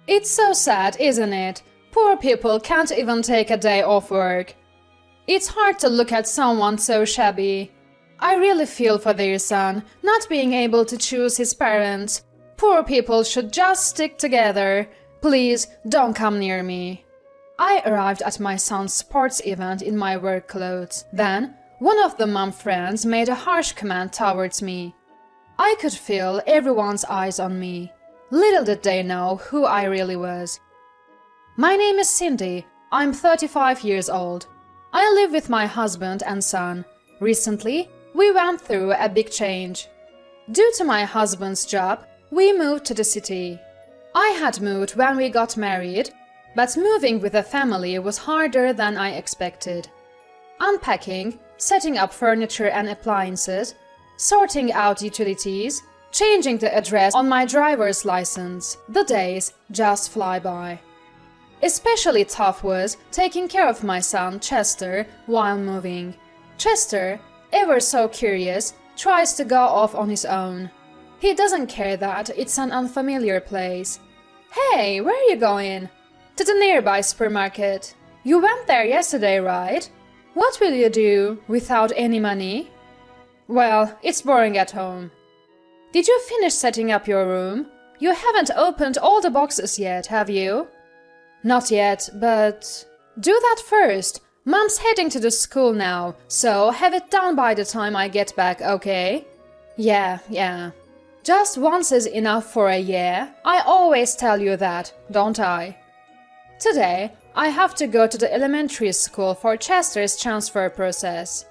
It's so sad, isn't it? Poor people can't even take a day off work. It's hard to look at someone so shabby. I really feel for their son, not being able to choose his parents. Poor people should just stick together. Please, don't come near me. I arrived at my son's sports event in my work clothes. Then, one of the mom friends made a harsh comment towards me. I could feel everyone's eyes on me. Little did they know who I really was. My name is Cindy. I'm 35 years old. I live with my husband and son. Recently, we went through a big change. Due to my husband's job, we moved to the city. I had moved when we got married, but moving with a family was harder than I expected. Unpacking, setting up furniture and appliances, sorting out utilities, changing the address on my driver's license. The days just fly by. Especially tough was taking care of my son, Chester, while moving. Chester, ever so curious, tries to go off on his own. He doesn't care that it's an unfamiliar place. Hey, where are you going? To the nearby supermarket. You went there yesterday, right? What will you do without any money? Well, it's boring at home. Did you finish setting up your room? You haven't opened all the boxes yet, have you? Not yet, but... Do that first. Mom's heading to the school now, so have it done by the time I get back, okay? Yeah. Just once is enough for a year. I always tell you that, don't I? Today, I have to go to the elementary school for Chester's transfer process.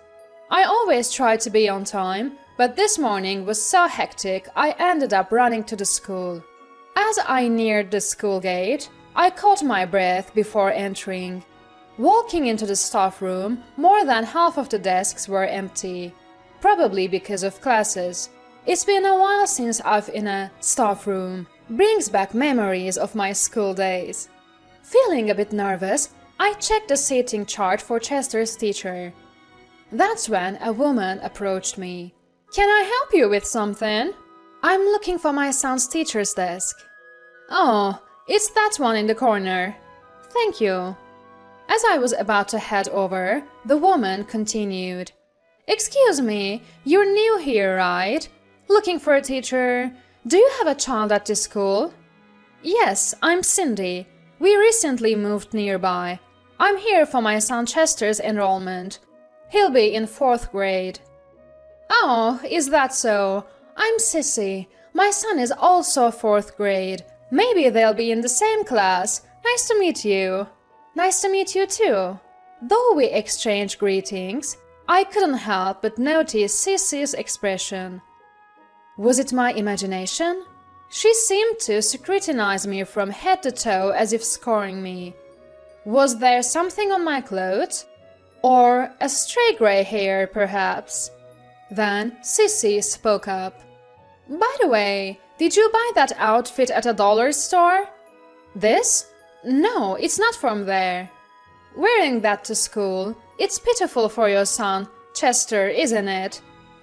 I always try to be on time, but this morning was so hectic I ended up running to the school. As I neared the school gate, I caught my breath before entering. Walking into the staff room, more than half of the desks were empty, probably because of classes. It's been a while since I've in a staff room. Brings back memories of my school days. Feeling a bit nervous, I checked the seating chart for Chester's teacher. That's when a woman approached me. Can I help you with something? I'm looking for my son's teacher's desk. Oh, it's that one in the corner. Thank you. As I was about to head over, the woman continued. Excuse me, you're new here, right? Looking for a teacher? Do you have a child at this school? Yes, I'm Cindy. We recently moved nearby. I'm here for my son Chester's enrollment. He'll be in 4th grade. Oh, is that so? I'm Sissy. My son is also 4th grade. Maybe they'll be in the same class. Nice to meet you. Nice to meet you too. Though we exchanged greetings, I couldn't help but notice Sissy's expression. Was it my imagination? She seemed to scrutinize me from head to toe as if scoring me. Was there something on my clothes? Or a stray gray hair, perhaps? Then Sissy spoke up. By the way, did you buy that outfit at a dollar store? This? No, it's not from there. Wearing that to school, it's pitiful for your son, Chester, isn't it?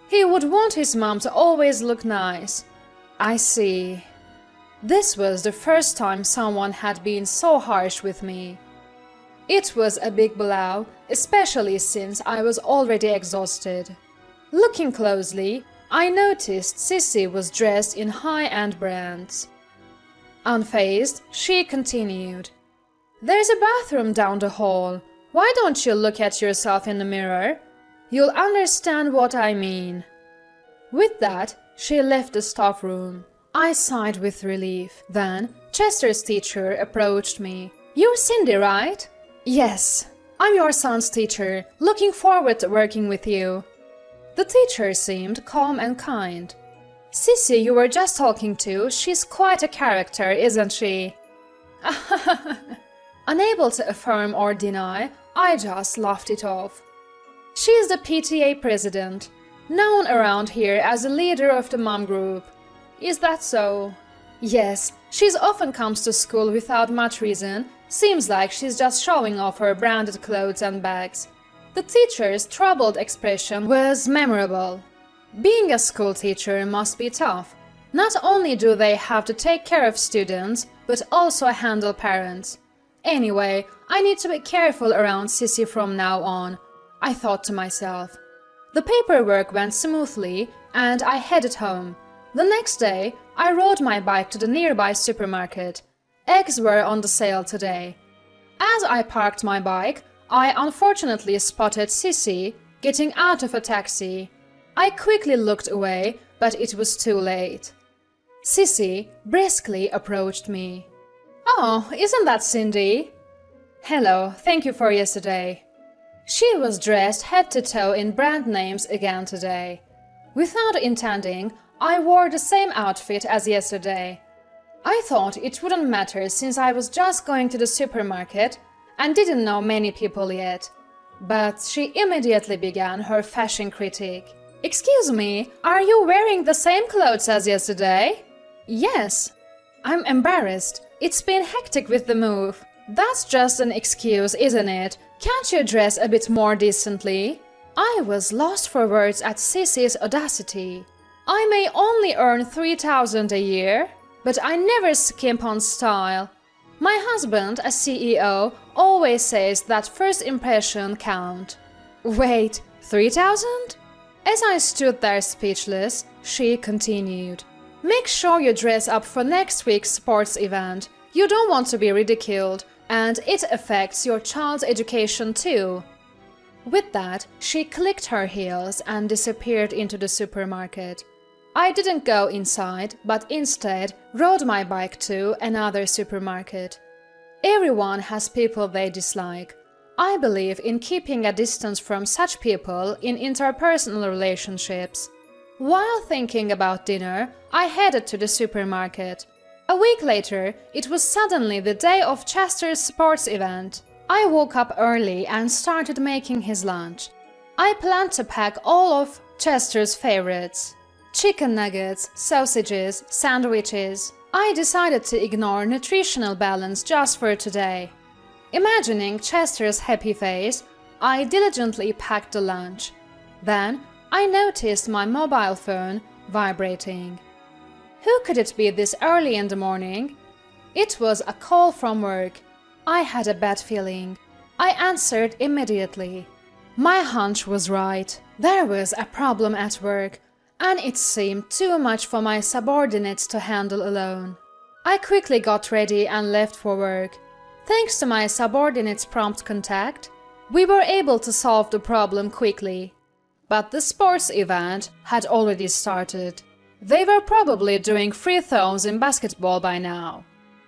He would want his mom to always look nice. I see. This was the first time someone had been so harsh with me. It was a big blow, especially since I was already exhausted. Looking closely, I noticed Sissy was dressed in high-end brands. Unfazed, she continued. There's a bathroom down the hall. Why don't you look at yourself in the mirror? You'll understand what I mean. With that, she left the staff room. I sighed with relief. Then, Chester's teacher approached me. You're Cindy, right? Yes, I'm your son's teacher. Looking forward to working with you. The teacher seemed calm and kind. Sissy, you were just talking to, she's quite a character, isn't she? Unable to affirm or deny, I just laughed it off. She's the PTA president, known around here as the leader of the mom group. Is that so? Yes, she often comes to school without much reason. Seems like she's just showing off her branded clothes and bags. The teacher's troubled expression was memorable. Being a school teacher must be tough. Not only do they have to take care of students, but also handle parents. Anyway, I need to be careful around Sissy from now on, I thought to myself. The paperwork went smoothly and I headed home. The next day, I rode my bike to the nearby supermarket. Eggs were on the sale today. As I parked my bike, I unfortunately spotted Sissy getting out of a taxi. I quickly looked away, but it was too late. Sissy briskly approached me. "Oh, isn't that Cindy?" "Hello, thank you for yesterday." She was dressed head to toe in brand names again today. Without intending, I wore the same outfit as yesterday. I thought it wouldn't matter since I was just going to the supermarket and didn't know many people yet. But she immediately began her fashion critique. "Excuse me, are you wearing the same clothes as yesterday?" "Yes." "I'm embarrassed. It's been hectic with the move." "That's just an excuse, isn't it? Can't you dress a bit more decently?" I was lost for words at Sissy's audacity. I may only earn 3,000 a year, but I never skimp on style. My husband, a CEO, always says that first impression count. Wait, 3,000? As I stood there speechless, she continued. "Make sure you dress up for next week's sports event. You don't want to be ridiculed, and it affects your child's education too." With that, she clicked her heels and disappeared into the supermarket. I didn't go inside, but instead rode my bike to another supermarket. Everyone has people they dislike. I believe in keeping a distance from such people in interpersonal relationships. While thinking about dinner, I headed to the supermarket. A week later, it was suddenly the day of Chester's sports event. I woke up early and started making his lunch. I planned to pack all of Chester's favorites: chicken nuggets, sausages, sandwiches. I decided to ignore nutritional balance just for today. Imagining Chester's happy face, I diligently packed the lunch. Then I noticed my mobile phone vibrating. Who could it be this early in the morning? It was a call from work. I had a bad feeling. I answered immediately. My hunch was right. There was a problem at work, and it seemed too much for my subordinates to handle alone. I quickly got ready and left for work. Thanks to my subordinates' prompt contact, we were able to solve the problem quickly. But the sports event had already started. They were probably doing free throws in basketball by now.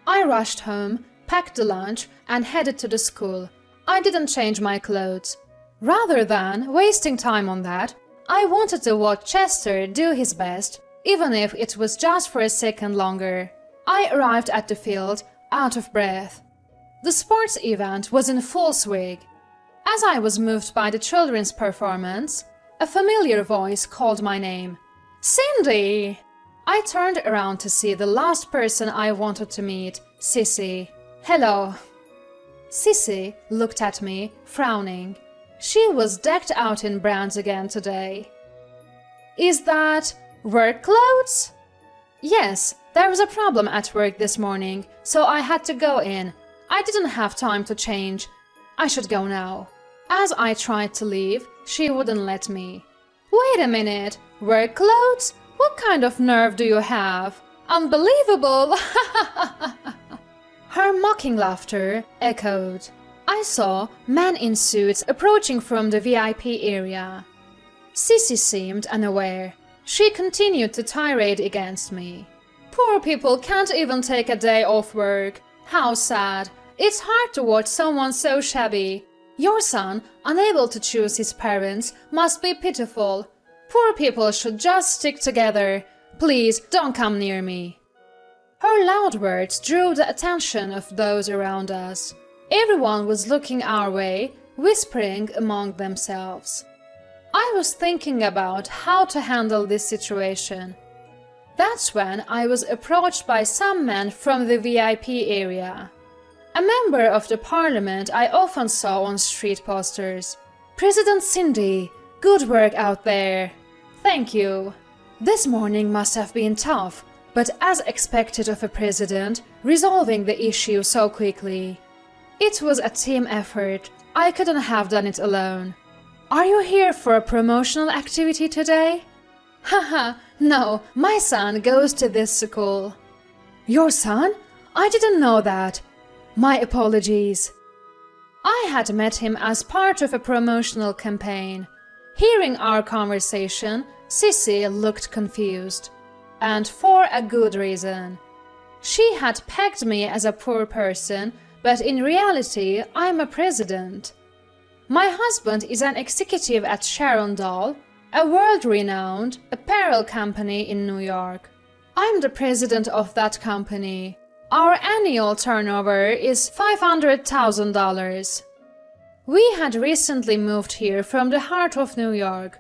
I rushed home, packed the lunch, and headed to the school. I didn't change my clothes. Rather than wasting time on that, I wanted to watch Chester do his best, even if it was just for a second longer. I arrived at the field, out of breath. The sports event was in full swing. As I was moved by the children's performance, a familiar voice called my name. "Cindy!" I turned around to see the last person I wanted to meet, Sissy. "Hello." Sissy looked at me, frowning. She was decked out in brands again today. "Is that work clothes?" "Yes, there was a problem at work this morning, so I had to go in. I didn't have time to change. I should go now." As I tried to leave, she wouldn't let me. "Wait a minute, work clothes? What kind of nerve do you have? Unbelievable!" Her mocking laughter echoed. I saw men in suits approaching from the VIP area. Sissy seemed unaware. She continued to tirade against me. "Poor people can't even take a day off work. How sad. It's hard to watch someone so shabby. Your son, unable to choose his parents, must be pitiful. Poor people should just stick together. Please don't come near me." Her loud words drew the attention of those around us. Everyone was looking our way, whispering among themselves. I was thinking about how to handle this situation. That's when I was approached by some men from the VIP area. A member of the parliament I often saw on street posters. "President Cindy, good work out there." "Thank you." "This morning must have been tough. but as expected of a president, resolving the issue so quickly. It was a team effort. I couldn't have done it alone. Are you here for a promotional activity today? Haha, no, my son goes to this school. Your son? I didn't know that. My apologies. I had met him as part of a promotional campaign. Hearing our conversation, Sissy looked confused. And for a good reason. She had pegged me as a poor person, but in reality, I'm a president. My husband is an executive at Sharon Doll, a world-renowned apparel company in New York. I'm the president of that company. Our annual turnover is $500,000. We had recently moved here from the heart of New York.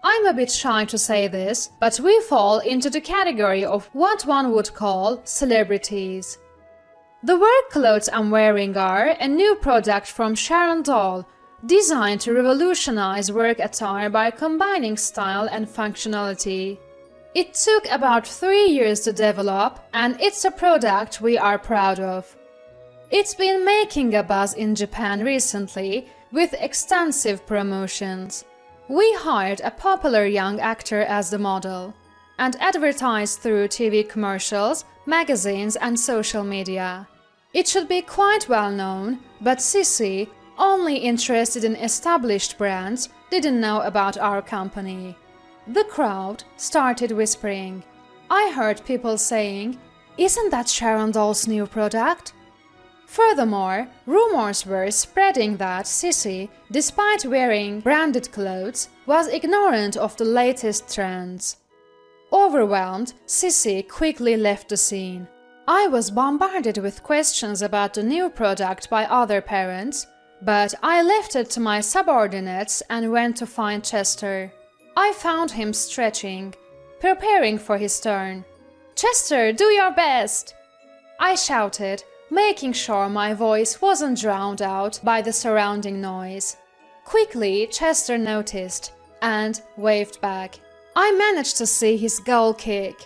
I'm a bit shy to say this, but we fall into the category of what one would call celebrities. The work clothes I'm wearing are a new product from Sharon Doll, designed to revolutionize work attire by combining style and functionality. It took about 3 years to develop, and it's a product we are proud of. It's been making a buzz in Japan recently with extensive promotions. We hired a popular young actor as the model and advertised through TV commercials, magazines, and social media. It should be quite well known, but Sissy, only interested in established brands, didn't know about our company. The crowd started whispering. I heard people saying, "Isn't that Sharon Doll's new product?" Furthermore, rumors were spreading that Sissy, despite wearing branded clothes, was ignorant of the latest trends. Overwhelmed, Sissy quickly left the scene. I was bombarded with questions about the new product by other parents, but I left it to my subordinates and went to find Chester. I found him stretching, preparing for his turn. "Chester, do your best!" I shouted, making sure my voice wasn't drowned out by the surrounding noise. Quickly, Chester noticed and waved back. I managed to see his goal kick.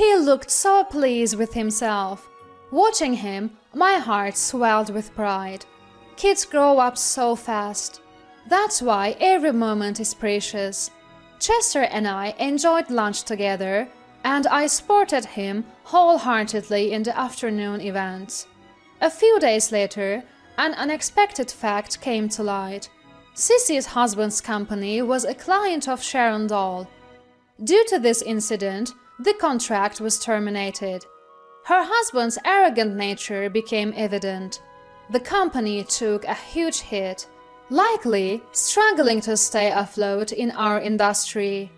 He looked so pleased with himself. Watching him, my heart swelled with pride. Kids grow up so fast. That's why every moment is precious. Chester and I enjoyed lunch together, and I supported him wholeheartedly in the afternoon events. A few days later, an unexpected fact came to light. Sissy's husband's company was a client of Sharon Doll. Due to this incident, the contract was terminated. Her husband's arrogant nature became evident. The company took a huge hit, likely struggling to stay afloat in our industry.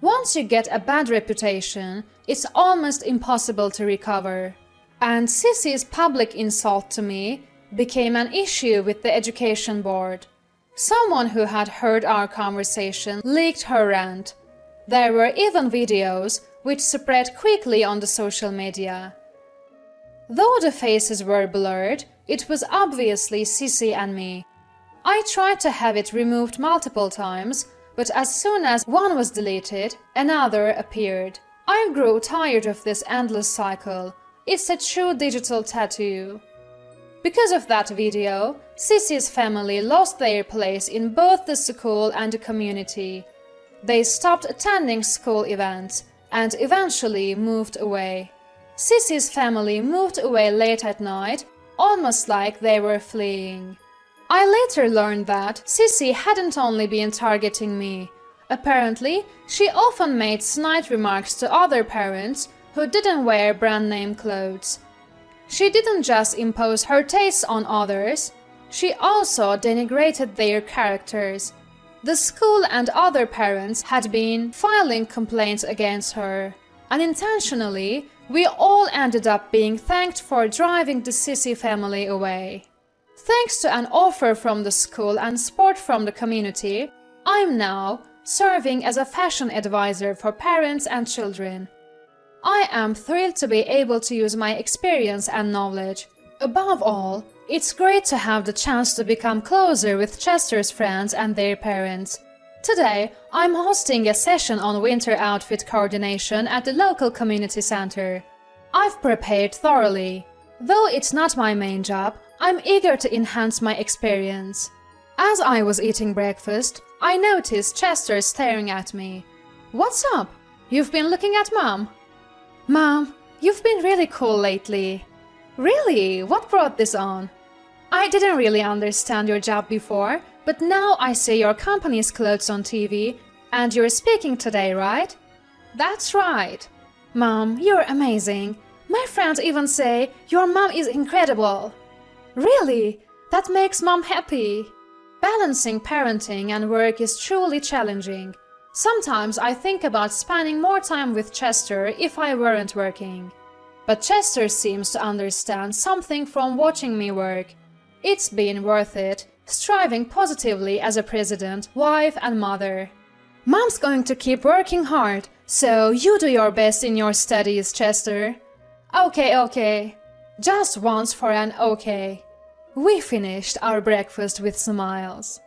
Once you get a bad reputation, it's almost impossible to recover. And Sissy's public insult to me became an issue with the education board. Someone who had heard our conversation leaked her rant. There were even videos which spread quickly on the social media. Though the faces were blurred, it was obviously Sissy and me. I tried to have it removed multiple times, but as soon as one was deleted, another appeared. I grew tired of this endless cycle. It's a true digital tattoo. Because of that video, Sissy's family lost their place in both the school and the community. They stopped attending school events and eventually moved away. Sissy's family moved away late at night, almost like they were fleeing. I later learned that Sissy hadn't only been targeting me. Apparently, she often made snide remarks to other parents who didn't wear brand-name clothes. She didn't just impose her tastes on others, she also denigrated their characters. The school and other parents had been filing complaints against her. Unintentionally, we all ended up being thanked for driving the Sissy family away. Thanks to an offer from the school and support from the community, I'm now serving as a fashion advisor for parents and children. I am thrilled to be able to use my experience and knowledge. Above all, it's great to have the chance to become closer with Chester's friends and their parents. Today, I'm hosting a session on winter outfit coordination at the local community center. I've prepared thoroughly. Though it's not my main job, I'm eager to enhance my experience. As I was eating breakfast, I noticed Chester staring at me. What's up? You've been looking at Mom? Mom, you've been really cool lately. Really? What brought this on? I didn't really understand your job before, but now I see your company's clothes on TV, and you're speaking today, right? That's right. Mom, you're amazing. My friends even say your mom is incredible. Really? That makes Mom happy. Balancing parenting and work is truly challenging. Sometimes I think about spending more time with Chester if I weren't working. But Chester seems to understand something from watching me work. It's been worth it, striving positively as a president, wife and mother. Mom's going to keep working hard, so you do your best in your studies, Chester. Okay. Just once for an okay. We finished our breakfast with smiles.